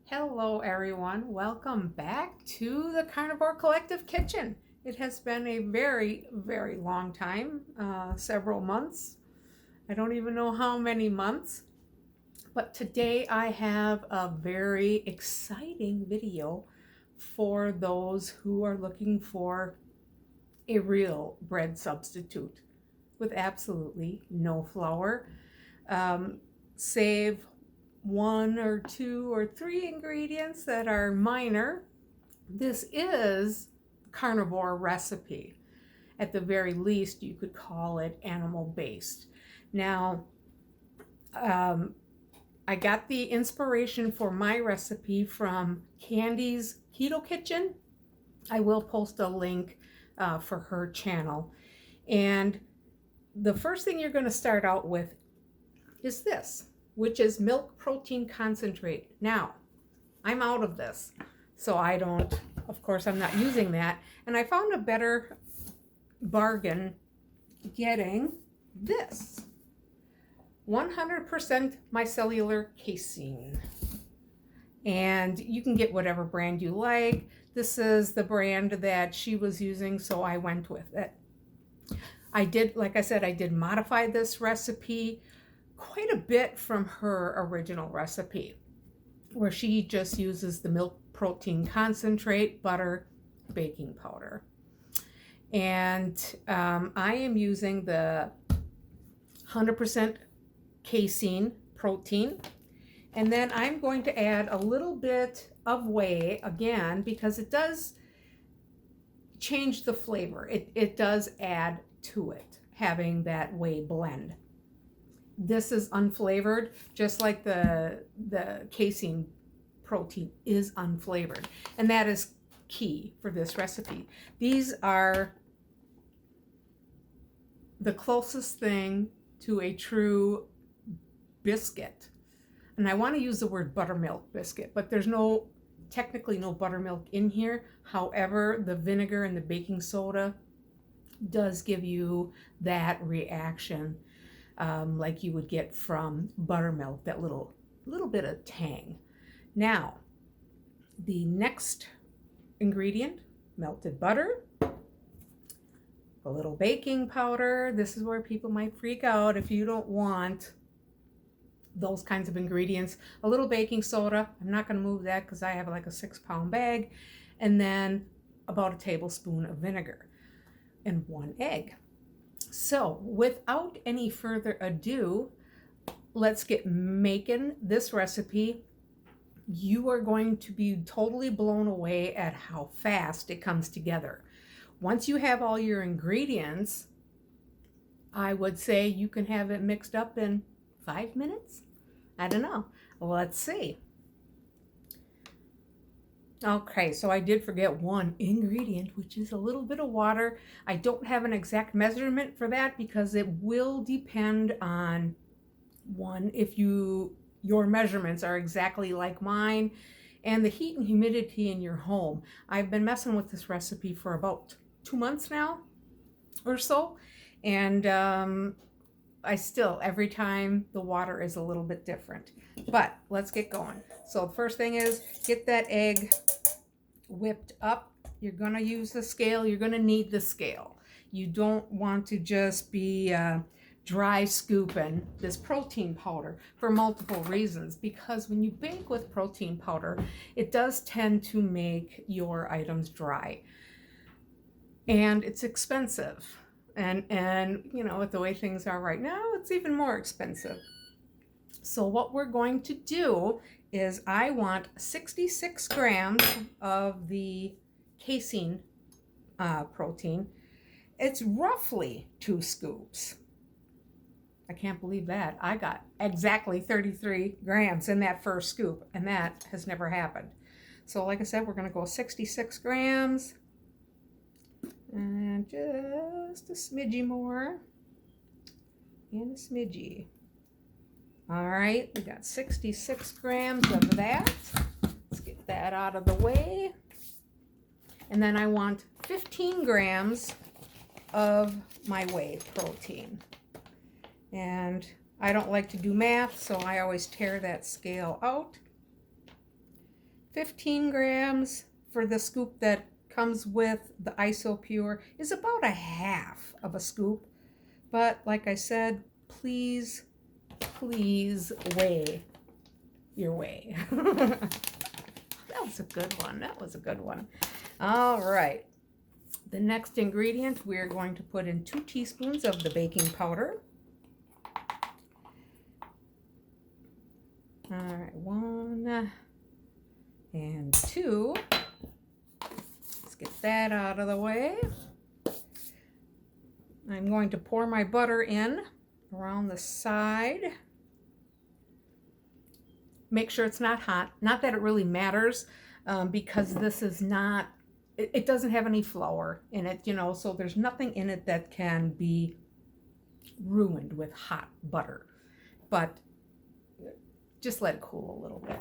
Hello everyone, welcome back to the Carnivore Collective Kitchen. It has been a very long time, several months. I don't even know how many months, but today I have a very exciting video for those who are looking for a real bread substitute with absolutely no flour. Save one or two or three ingredients that are minor. This is carnivore recipe. At the very least, you could call it animal based. Now, I got the inspiration for my recipe from Candy's Keto Kitchen. I will post a link for her channel. And the first thing you're going to start out with is this, which is milk protein concentrate. Now, I'm out of this, so of course, I'm not using that. And I found a better bargain getting this 100% micellar casein. And you can get whatever brand you like. This is the brand that she was using, so I went with it. Like I said, I did modify this recipe quite a bit from her original recipe, where she just uses the milk protein concentrate, butter, baking powder. And I am using the 100% casein protein. And then I'm going to add a little bit of whey again, because it does change the flavor. It does add to it, having that whey blend. This is unflavored, just like the casein protein is unflavored. And that is key for this recipe. These are the closest thing to a true biscuit. And I want to use the word buttermilk biscuit, but there's technically no buttermilk in here. However, the vinegar and the baking soda does give you that reaction, like you would get from buttermilk, that little bit of tang. Now, the next ingredient, melted butter, a little baking powder. This is where people might freak out if you don't want those kinds of ingredients. A little baking soda. I'm not going to move that because I have like a 6-pound bag. And then about a tablespoon of vinegar and 1 egg. So without any further ado, let's get making this recipe. You are going to be totally blown away at how fast it comes together. Once you have all your ingredients, I would say you can have it mixed up in 5 minutes. I don't know. Let's see. Okay, so I did forget one ingredient, which is a little bit of water. I don't have an exact measurement for that because it will depend on if your measurements are exactly like mine, and the heat and humidity in your home. I've been messing with this recipe for about 2 months now or so, and every time the water is a little bit different. But let's get going. So the first thing is get that egg whipped up. You're going to use the scale. You're going to need the scale. You don't want to just be dry scooping this protein powder for multiple reasons, because when you bake with protein powder, it does tend to make your items dry, and it's expensive. And you know, with the way things are right now, it's even more expensive. So what we're going to do is I want 66 grams of the casein protein. It's roughly 2 scoops. I can't believe that. I got exactly 33 grams in that first scoop, and that has never happened. So like I said, we're going to go 66 grams. And just a smidgy more. And a smidgy. All right, we got 66 grams of that. Let's get that out of the way. And then I want 15 grams of my whey protein. And I don't like to do math, so I always tear that scale out. 15 grams for the scoop that comes with the IsoPure is about a half of a scoop. But like I said, please weigh your whey. That was a good one. That was a good one. All right. The next ingredient, we're going to put in 2 teaspoons of the baking powder. All right, 1 and 2. Let's get that out of the way. I'm going to pour my butter in around the side. Make sure it's not hot. Not that it really matters, because this is not, it doesn't have any flour in it, you know, so there's nothing in it that can be ruined with hot butter. But just let it cool a little bit.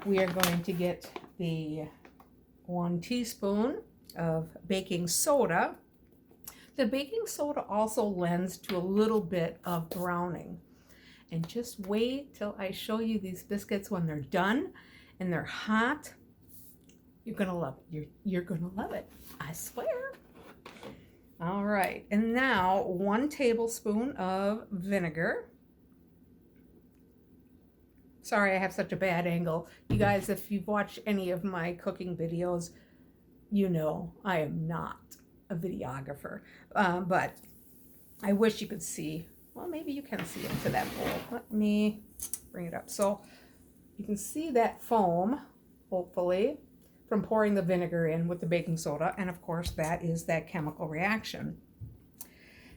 We are going to get the 1 teaspoon of baking soda. The baking soda also lends to a little bit of browning. And just wait till I show you these biscuits when they're done and they're hot. You're gonna love it. You're gonna love it. I swear. All right, and now 1 tablespoon of vinegar. Sorry, I have such a bad angle. You guys, if you've watched any of my cooking videos, you know I am not a videographer. But I wish you could see. Well, maybe you can see into that bowl. Let me bring it up. So you can see that foam, hopefully, from pouring the vinegar in with the baking soda. And of course, that is that chemical reaction.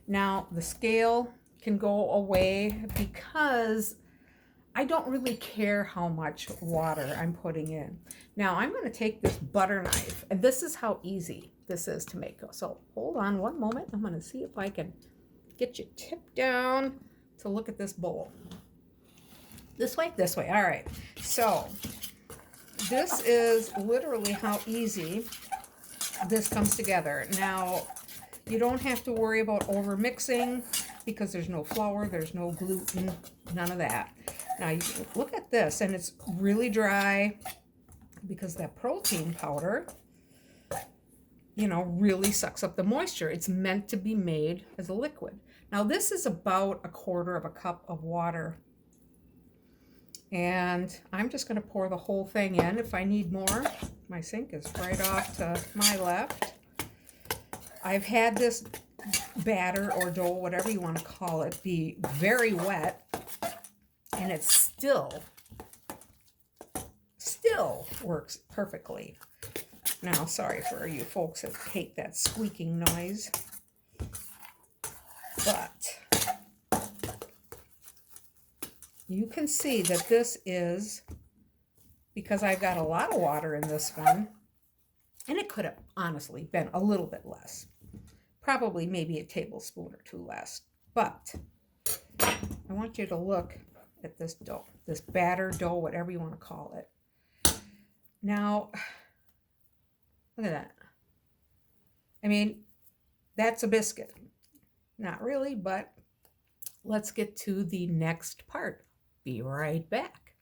Now, the scale can go away because I don't really care how much water I'm putting in. Now, I'm going to take this butter knife, and this is how easy this is to make. So hold on one moment. I'm going to see if I can get you tipped down to look at this bowl. This way? This way. All right. So this is literally how easy this comes together. Now, you don't have to worry about over mixing because there's no flour, there's no gluten, none of that. Now, you can look at this, and it's really dry because that protein powder, you know, really sucks up the moisture. It's meant to be made as a liquid. Now, this is about 1/4 cup of water. And I'm just going to pour the whole thing in. If I need more, my sink is right off to my left. I've had this batter or dough, whatever you want to call it, be very wet. And it still works perfectly. Now, sorry for you folks that hate that squeaking noise. But you can see that this is, because I've got a lot of water in this one, and it could have honestly been a little bit less. Probably maybe a tablespoon or 2 less. But I want you to look at this dough, this batter dough, whatever you want to call it. Now, look at that. I mean, that's a biscuit. Not really, but let's get to the next part. Be right back.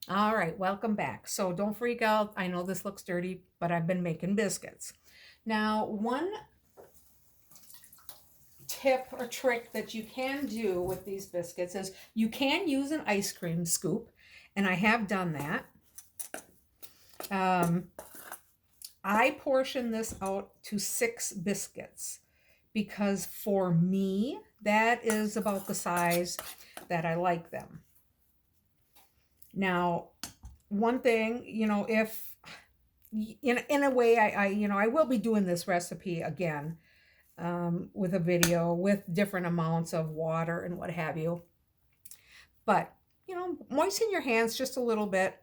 All right, welcome back. So don't freak out. I know this looks dirty, but I've been making biscuits. Now, one tip or trick that you can do with these biscuits is you can use an ice cream scoop, and I have done that. I portion this out to 6 biscuits because for me, that is about the size that I like them. Now, one thing, you know, if in a way, I will be doing this recipe again with a video with different amounts of water and what have you. But, you know, moisten your hands just a little bit.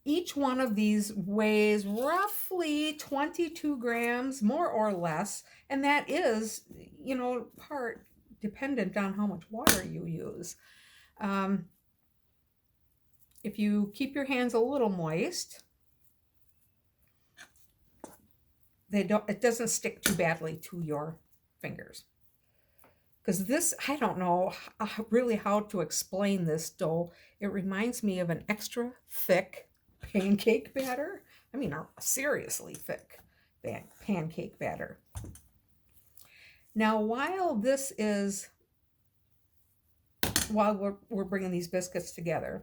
Each one of these weighs roughly 22 grams, more or less, and that is, you know, part dependent on how much water you use. If you keep your hands a little moist, it doesn't stick too badly to your fingers. because this, I don't know really how to explain this dough. It reminds me of an extra thick pancake batter. I mean, a seriously thick pancake batter. Now, while we're bringing these biscuits together,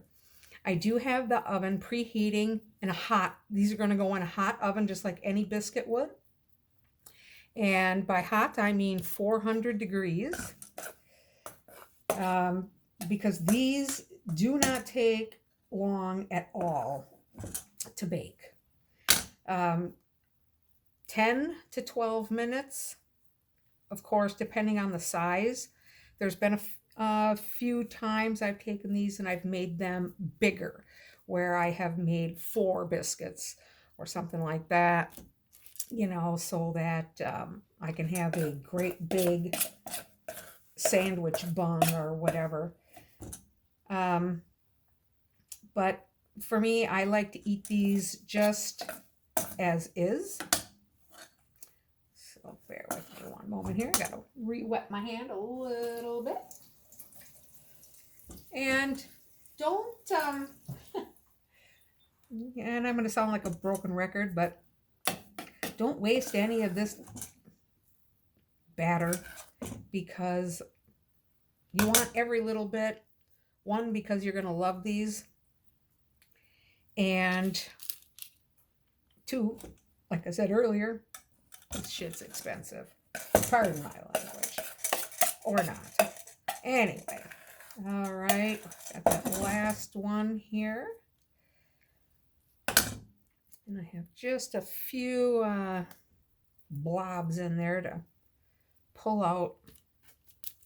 I do have the oven preheating and these are going to go in a hot oven just like any biscuit would. And by hot, I mean 400 degrees. Because these do not take long at all to bake. 10 to 12 minutes, of course, depending on the size. There's been a few times I've taken these and I've made them bigger, where I have made 4 biscuits or something like that, so that I can have a great big sandwich bun or whatever. But for me, I like to eat these just as is. So bear with me one moment here. I gotta re-wet my hand a little bit. And don't, and I'm gonna sound like a broken record, but don't waste any of this batter, because you want every little bit. One, because you're gonna love these, and 2, like I said earlier, this shit's expensive. Pardon my language. Or not. Anyway. All right. Got that last one here. And I have just a few blobs in there to pull out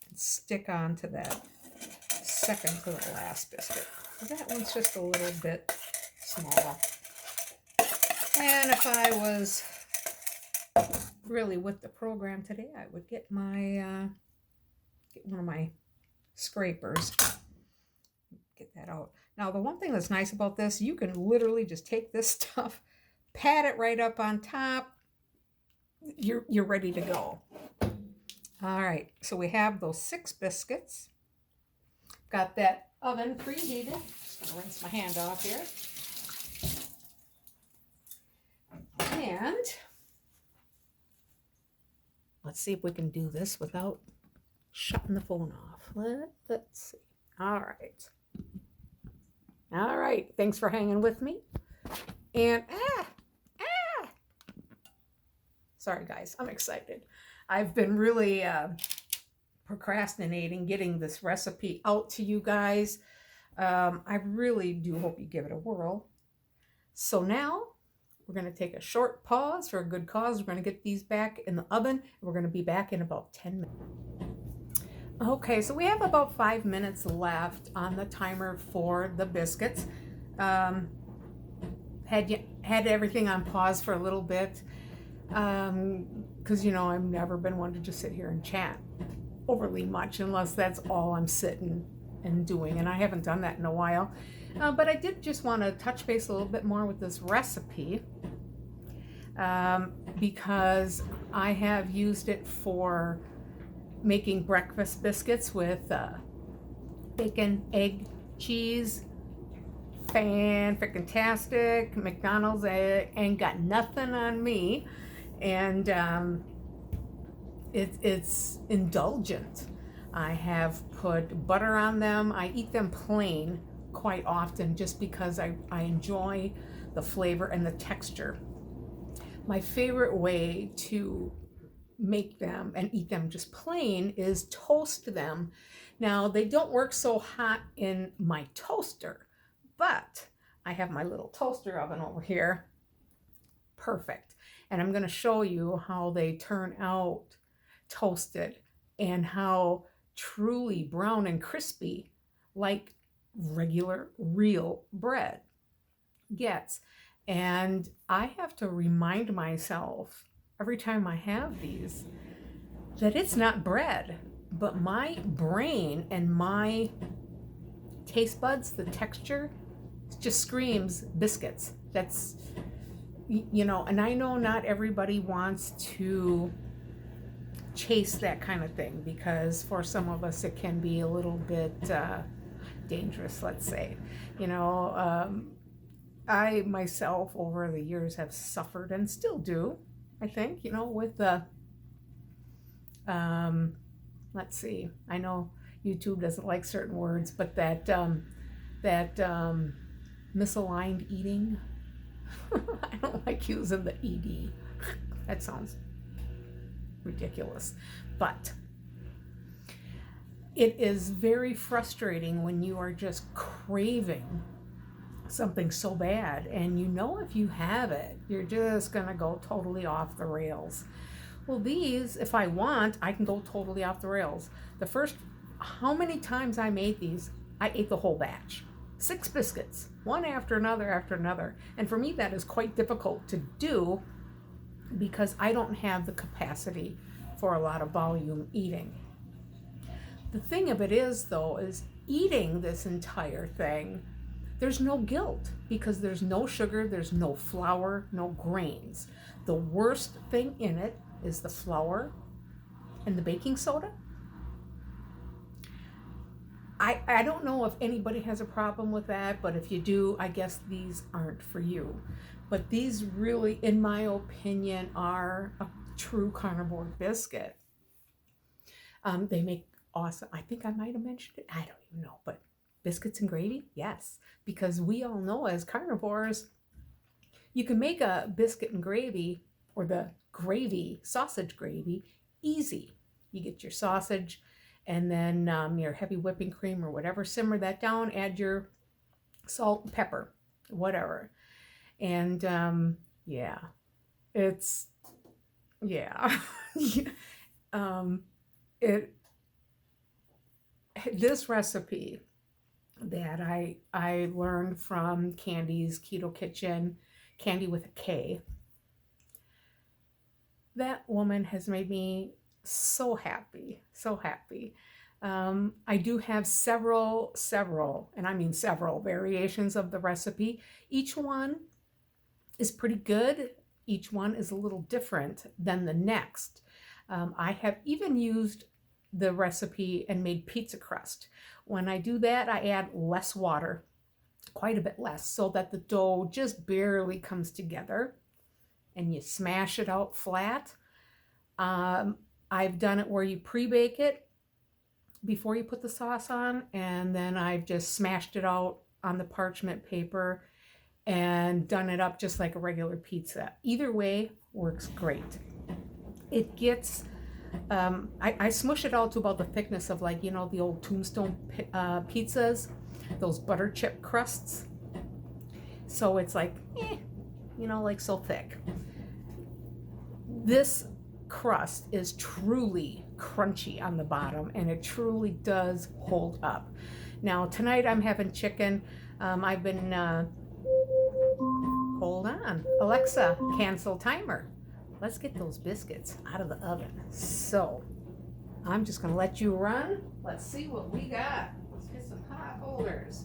and stick onto that second to the last biscuit. That one's just a little bit small. And if I was really with the program today, I would get my get one of my scrapers. Get that out. Now, the one thing that's nice about this, you can literally just take this stuff, pat it right up on top. You're ready to go. All right, so we have those 6 biscuits. Got that oven preheated. Just gonna rinse my hand off here. And let's see if we can do this without shutting the phone off. Let's see. All right. All right. Thanks for hanging with me. And sorry, guys. I'm excited. I've been really procrastinating getting this recipe out to you guys. I really do hope you give it a whirl. So now we're going to take a short pause for a good cause. We're going to get these back in the oven. And we're going to be back in about 10 minutes. Okay, so we have about 5 minutes left on the timer for the biscuits. Had everything on pause for a little bit because, I've never been one to just sit here and chat overly much unless that's all I'm sitting and doing, and I haven't done that in a while. But I did just want to touch base a little bit more with this recipe because I have used it for making breakfast biscuits with bacon, egg, cheese. Fan-frickin-tastic. McDonald's ain't got nothing on me, and it's indulgent. I have put butter on them. I eat them plain quite often just because I enjoy the flavor and the texture. My favorite way to make them and eat them just plain is toast them. Now, they don't work so hot in my toaster, but I have my little toaster oven over here. Perfect. And I'm going to show you how they turn out toasted and how truly brown and crispy like regular real bread gets. And I have to remind myself every time I have these that it's not bread, but my brain and my taste buds, the texture just screams biscuits. That's, and I know not everybody wants to chase that kind of thing, because for some of us it can be a little bit dangerous, let's say. You know, I myself over the years have suffered and still do, I think, you know, with the, let's see, I know YouTube doesn't like certain words, but that misaligned eating. I don't like using the ED. That sounds ridiculous. But it is very frustrating when you are just craving something so bad, and you know if you have it, you're just gonna go totally off the rails. Well, these, if I want, I can go totally off the rails. The first, how many times I made these, I ate the whole batch. 6 biscuits, one after another after another. And for me, that is quite difficult to do because I don't have the capacity for a lot of volume eating. The thing of it is, though, is eating this entire thing, there's no guilt because there's no sugar, there's no flour, no grains. The worst thing in it is the flour and the baking soda. I don't know if anybody has a problem with that, but if you do, I guess these aren't for you. But these really, in my opinion, are a true carnivore biscuit. They make awesome, I think I might have mentioned it, I don't even know, but biscuits and gravy, yes. Because we all know as carnivores, you can make a biscuit and gravy, or the gravy, sausage gravy, easy. You get your sausage, and then your heavy whipping cream or whatever, simmer that down, add your salt and pepper, whatever. And yeah, it's, yeah. This recipe that I learned from Candy's Keto Kitchen, Candy with a K, that woman has made me so happy, so happy. I do have several, and I mean several variations of the recipe. Each one is pretty good. Each one is a little different than the next. I have even used the recipe and made pizza crust. When I do that, I add less water, quite a bit less, so that the dough just barely comes together, and you smash it out flat. I've done it where you pre-bake it before you put the sauce on, and then I've just smashed it out on the parchment paper and done it up just like a regular pizza. Either way works great. It gets, I smush it out to about the thickness of, like, you know, the old Tombstone pizzas, those butter chip crusts. So it's like, you know, like so thick. This crust is truly crunchy on the bottom, and it truly does hold up. Now tonight I'm having chicken. I've been, hold on, Alexa, cancel timer. Let's get those biscuits out of the oven. So I'm just gonna let you run. Let's see what we got. Let's get some hot holders.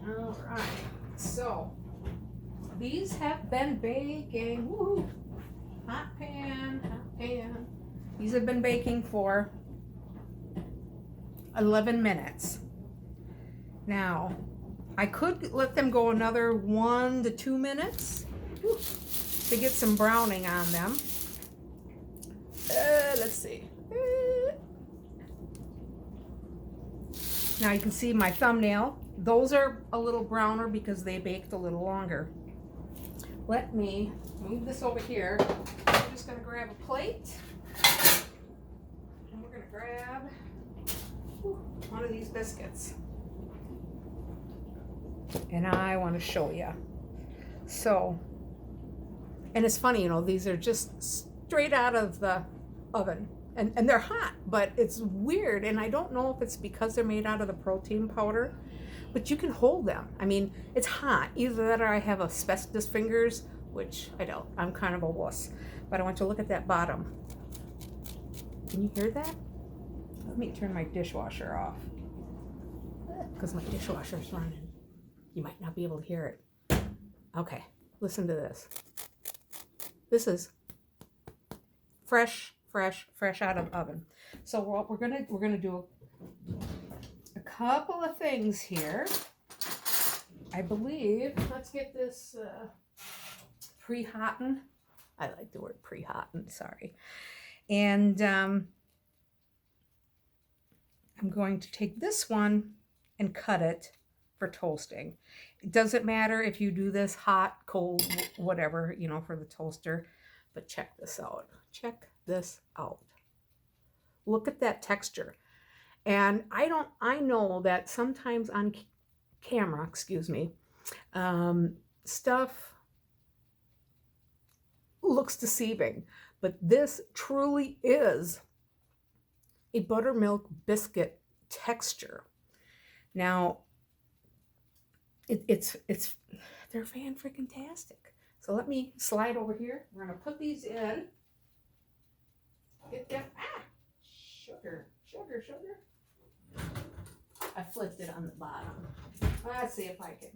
All right, so these have been baking. Woo! Hot pan, hot pan. These have been baking for 11 minutes. Now, I could let them go another 1 to 2 minutes to get some browning on them. Let's see. Now you can see my thumbnail. Those are a little browner because they baked a little longer. Let me move this over here. I'm just going to grab a plate. And we're going to grab one of these biscuits. And I want to show you. So, and it's funny, you know, these are just straight out of the oven. And they're hot, but it's weird. And I don't know if it's because they're made out of the protein powder, but you can hold them. I mean, it's hot. Either that or I have asbestos fingers, which I don't. I'm kind of a wuss. But I want you to look at that bottom. Can you hear that? Let me turn my dishwasher off, because my dishwasher's running. You might not be able to hear it. Okay, listen to this. This is fresh out of oven. So what we're gonna do a couple of things here. I believe, let's get this pre-hotting. I like the word pre-hotting, sorry. And I'm going to take this one and cut it for toasting. It doesn't matter if you do this hot, cold, whatever, you know, for the toaster, but check this out. Check this out. Look at that texture. And I know that sometimes on camera, excuse me, stuff looks deceiving, but this truly is a buttermilk biscuit texture. Now, it's they're fan-freaking-tastic. So let me slide over here. We're gonna put these in. Get them. Sugar. I flipped it on the bottom. Let's see if I can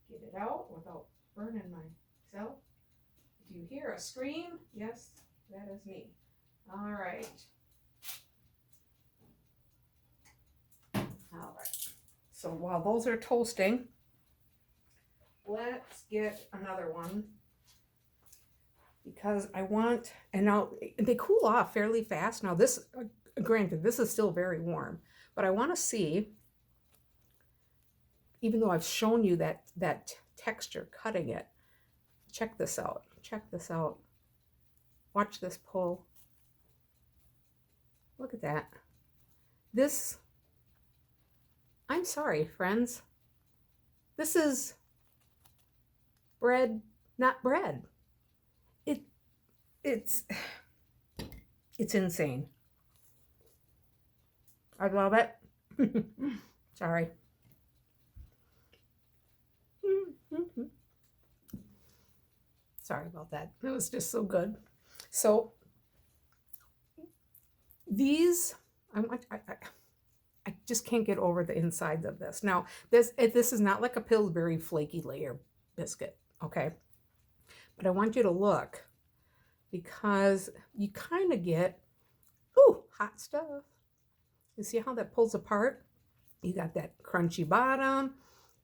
get it out without burning myself. If you hear a scream, yes, that is me. All right. So while those are toasting, let's get another one because I want, and now they cool off fairly fast. Now this, granted, this is still very warm, but I want to see, even though I've shown you that texture cutting it, check this out. Watch this pull. Look at that. This, I'm sorry, friends. This is bread, not bread. It's insane. I love it. Sorry. Sorry about that. It was just so good. So these, I just can't get over the insides of this. Now, this is not like a Pillsbury flaky layer biscuit, okay? But I want you to look because you kind of get, ooh, hot stuff. You see how that pulls apart? You got that crunchy bottom,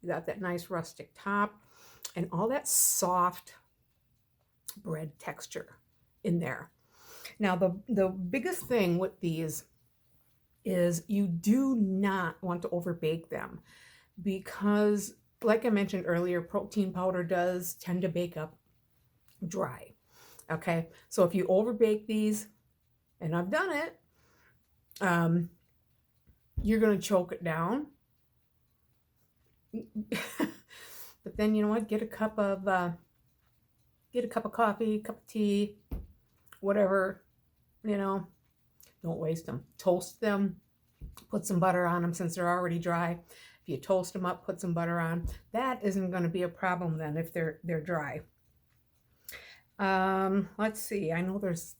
you got that nice rustic top, and all that soft bread texture in there. Now, the biggest thing with these is you do not want to overbake them because, like I mentioned earlier, protein powder does tend to bake up dry. Okay, so if you overbake these, and I've done it, you're going to choke it down. But then, you know what? Get a cup of coffee, cup of tea, whatever, you know. Don't waste them. Toast them. Put some butter on them since they're already dry. If you toast them up, put some butter on. That isn't going to be a problem then if they're dry. Let's see. I know there's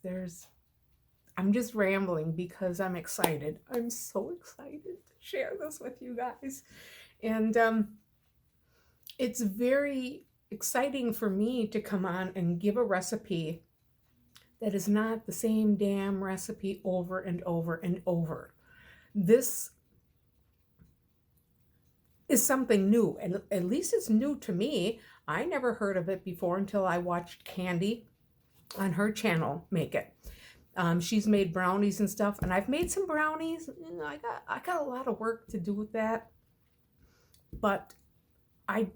I'm just rambling because I'm excited. I'm so excited to share this with you guys. And it's very exciting for me to come on and give a recipe that is not the same damn recipe over and over and over. This is something new, and at least it's new to me. I never heard of it before until I watched Candy on her channel make it. She's made brownies and stuff, and I've made some brownies. You know, I got a lot of work to do with that, but I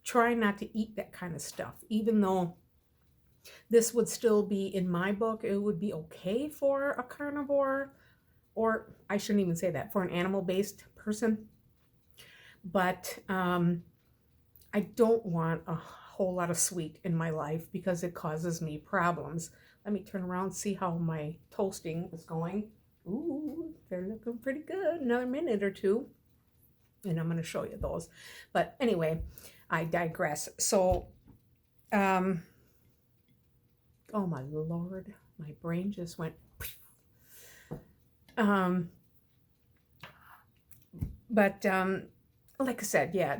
try not to eat that kind of stuff, even though this would still be, in my book, it would be okay for a carnivore, or I shouldn't even say that, for an animal-based person. But I don't want a whole lot of sweet in my life because it causes me problems. Let me turn around and see how my toasting is going. Ooh, they're looking pretty good. Another minute or two, and I'm going to show you those. But anyway, I digress. So, oh my Lord, my brain just went. But like I said, yeah,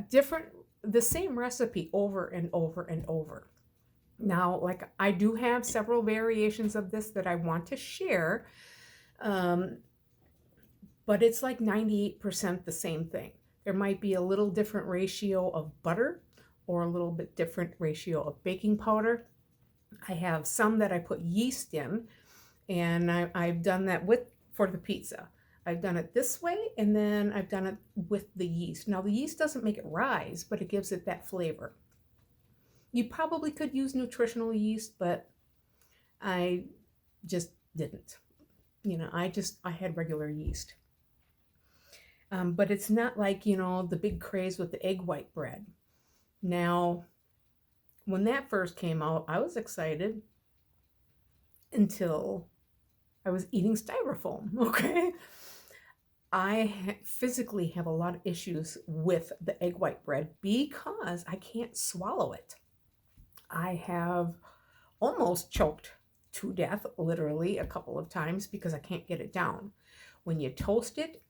the same recipe over and over and over. Now, like I do have several variations of this that I want to share, but it's like 98% the same thing. There might be a little different ratio of butter or a little bit different ratio of baking powder. I have some that I put yeast in, and I've done that for the pizza. I've done it this way, and then I've done it with the yeast. Now, the yeast doesn't make it rise, but it gives it that flavor. You probably could use nutritional yeast, but I just didn't. I had regular yeast. But it's not like, the big craze with the egg white bread. Now, when that first came out, I was excited until I was eating styrofoam, okay? I physically have a lot of issues with the egg white bread because I can't swallow it. I have almost choked to death, literally, a couple of times because I can't get it down. When you toast it,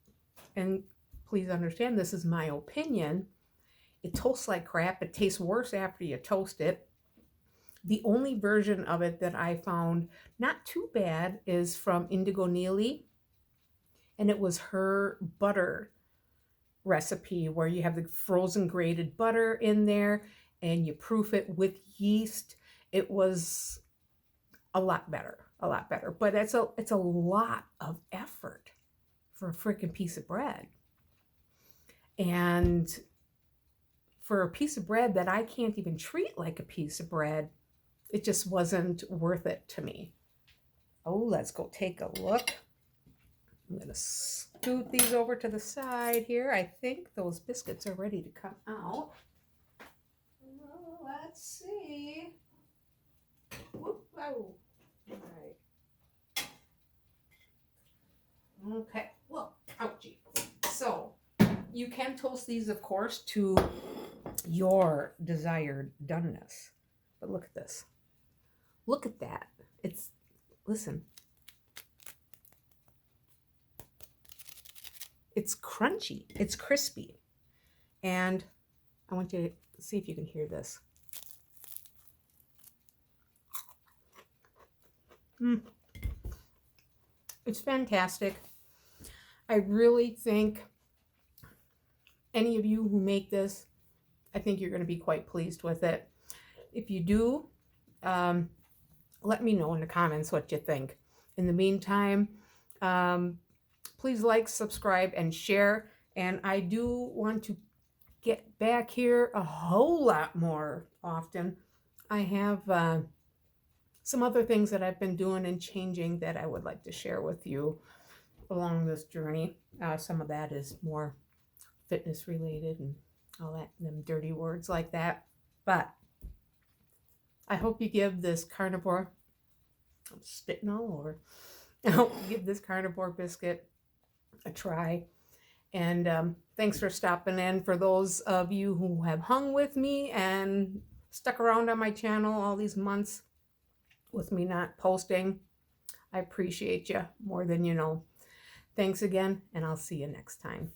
and please understand this is my opinion, it toasts like crap. It tastes worse after you toast it. The only version of it that I found not too bad is from Indigo Neely, and it was her butter recipe where you have the frozen grated butter in there and you proof it with yeast. It was a lot better, but it's a lot of effort for a freaking piece of bread. And for a piece of bread that I can't even treat like a piece of bread, it just wasn't worth it to me. Oh, let's go take a look. I'm going to scoot these over to the side here. I think those biscuits are ready to come out. Well, let's see. Whoop, oh. All right. Okay. Well, ouchie. So you can toast these, of course, to your desired doneness. But look at this. Look at that. Listen. It's crunchy. It's crispy. And I want you to see if you can hear this. It's fantastic. I really think any of you who make this, I think you're going to be quite pleased with it. If you do, let me know in the comments what you think. In the meantime, please like, subscribe, and share. And I do want to get back here a whole lot more often. I have some other things that I've been doing and changing that I would like to share with you along this journey. Some of that is more fitness related and all that, them dirty words like that. But I hope you give this carnivore, I'm spitting all over, I hope you give this carnivore biscuit a try. And thanks for stopping in. For those of you who have hung with me and stuck around on my channel all these months with me not posting, I appreciate you more than you know. Thanks again, and I'll see you next time.